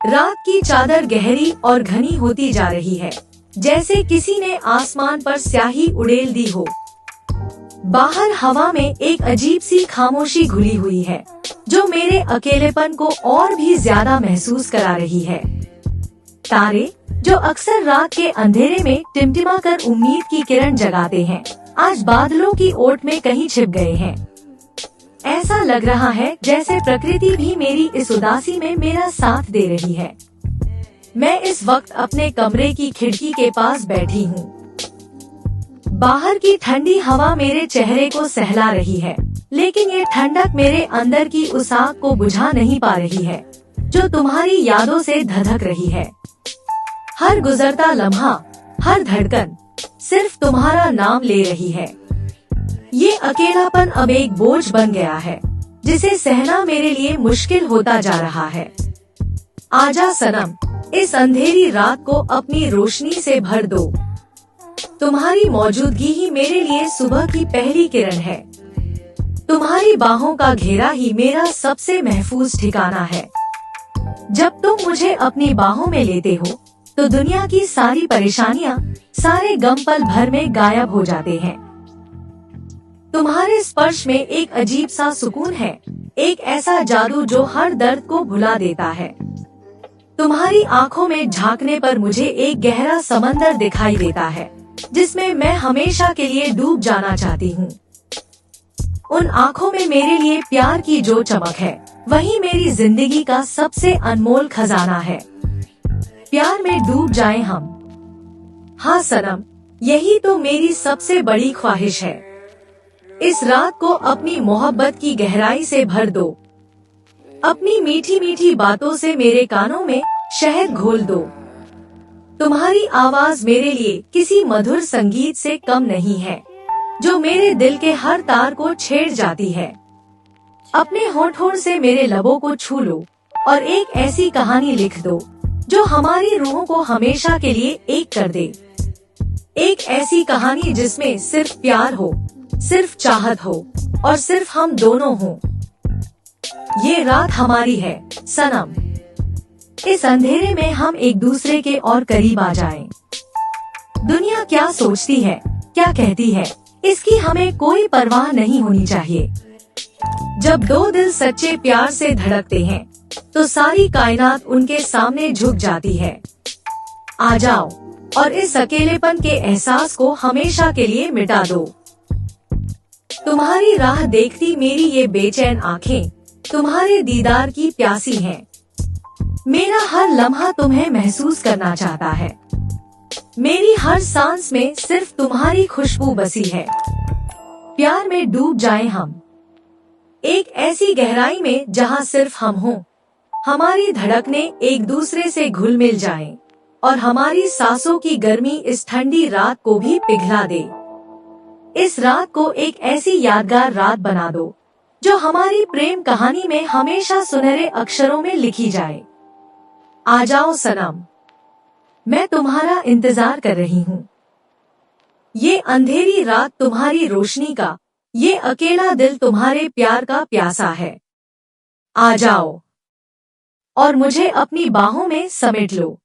रात की चादर गहरी और घनी होती जा रही है, जैसे किसी ने आसमान पर स्याही उड़ेल दी हो। बाहर हवा में एक अजीब सी खामोशी घुली हुई है, जो मेरे अकेलेपन को और भी ज्यादा महसूस करा रही है। तारे, जो अक्सर रात के अंधेरे में टिमटिमा कर उम्मीद की किरण जगाते हैं, आज बादलों की ओट में कहीं छिप गए हैं। ऐसा लग रहा है जैसे प्रकृति भी मेरी इस उदासी में मेरा साथ दे रही है। मैं इस वक्त अपने कमरे की खिड़की के पास बैठी हूँ। बाहर की ठंडी हवा मेरे चेहरे को सहला रही है, लेकिन ये ठंडक मेरे अंदर की उस आग को बुझा नहीं पा रही है, जो तुम्हारी यादों से धधक रही है। हर गुजरता लम्हा, हर धड़कन सिर्फ तुम्हारा नाम ले रही है। ये अकेलापन अब एक बोझ बन गया है, जिसे सहना मेरे लिए मुश्किल होता जा रहा है। आजा सनम, इस अंधेरी रात को अपनी रोशनी से भर दो। तुम्हारी मौजूदगी ही मेरे लिए सुबह की पहली किरण है। तुम्हारी बाहों का घेरा ही मेरा सबसे महफूज ठिकाना है। जब तुम मुझे अपनी बाहों में लेते हो, तो दुनिया की सारी परेशानियां, सारे गम पल भर में गायब हो जाते हैं। तुम्हारे स्पर्श में एक अजीब सा सुकून है, एक ऐसा जादू जो हर दर्द को भुला देता है। तुम्हारी आंखों में झांकने पर मुझे एक गहरा समंदर दिखाई देता है, जिसमें मैं हमेशा के लिए डूब जाना चाहती हूँ। उन आंखों में मेरे लिए प्यार की जो चमक है, वही मेरी जिंदगी का सबसे अनमोल खजाना है। प्यार में डूब जाएं हम। हाँ सनम, यही तो मेरी सबसे बड़ी ख्वाहिश है। इस रात को अपनी मोहब्बत की गहराई से भर दो। अपनी मीठी मीठी बातों से मेरे कानों में शहद घोल दो। तुम्हारी आवाज मेरे लिए किसी मधुर संगीत से कम नहीं है, जो मेरे दिल के हर तार को छेड़ जाती है। अपने होठों से मेरे लबों को छू लो और एक ऐसी कहानी लिख दो, जो हमारी रूहों को हमेशा के लिए एक कर दे। एक ऐसी कहानी जिसमें सिर्फ प्यार हो, सिर्फ चाहत हो और सिर्फ हम दोनों हों। ये रात हमारी है सनम। इस अंधेरे में हम एक दूसरे के और करीब आ जाएं। दुनिया क्या सोचती है, क्या कहती है, इसकी हमें कोई परवाह नहीं होनी चाहिए। जब दो दिल सच्चे प्यार से धड़कते हैं, तो सारी कायनात उनके सामने झुक जाती है। आ जाओ और इस अकेलेपन के एहसास को हमेशा के लिए मिटा दो। तुम्हारी राह देखती मेरी ये बेचैन आंखें तुम्हारे दीदार की प्यासी हैं। मेरा हर लम्हा तुम्हें महसूस करना चाहता है। मेरी हर सांस में सिर्फ तुम्हारी खुशबू बसी है। प्यार में डूब जाएं हम, एक ऐसी गहराई में जहां सिर्फ हम हों। हमारी धड़कनें एक दूसरे से घुल मिल जाएं और हमारी सांसों की गर्मी इस ठंडी रात को भी पिघला दे। इस रात को एक ऐसी यादगार रात बना दो, जो हमारी प्रेम कहानी में हमेशा सुनहरे अक्षरों में लिखी जाए। आ जाओ सनम, मैं तुम्हारा इंतजार कर रही हूँ। ये अंधेरी रात तुम्हारी रोशनी का, ये अकेला दिल तुम्हारे प्यार का प्यासा है। आ जाओ और मुझे अपनी बाहों में समेट लो।